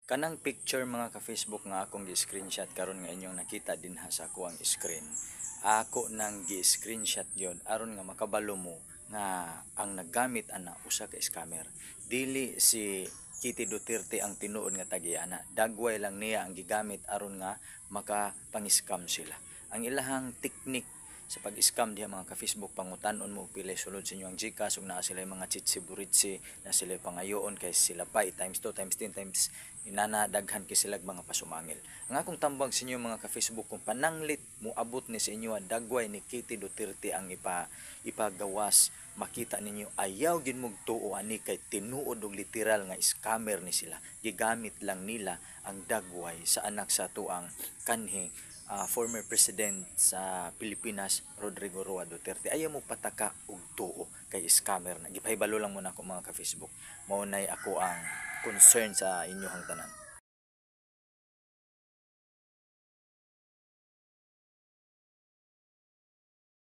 Kanang picture mga ka-Facebook nga akong gi-screenshot karon nga inyong nakita dinha sa ako ang screen. Ako nang gi-screenshot yon aron nga makabalo mo nga ang naggamit ana usa ka scammer. Dili si Kitty Duterte ang tinuod nga tagiana. Dagway lang niya ang gigamit aron nga makapang-scam sila. Ang ilahang teknik sa pag-scam diha mga ka-Facebook, pangutan-on mo pila sulod sa inyo ang GCash ug naa sila mga chitsi-buritsi na sila pangayoon kay sila pa times 2 times 10 times inana daghan kay sila mga pasumangil. Ang akong tambag sa inyo mga ka-Facebook, kung pananglit mo abot ni sa inyo ang dagway ni Kitty Duterte ang ipagawas, makita ninyo ayaw gid mog tuo ani kay tinuod og literal nga scammer ni sila. Gigamit lang nila ang dagway sa anak sa tuang kanhi former president sa Pilipinas, Rodrigo Roa Duterte. Ayaw mo pataka og tuo kay scammer na. Gipahibalo lang muna ako mga ka-Facebook. Maunay ako ang concern sa inyong tanan.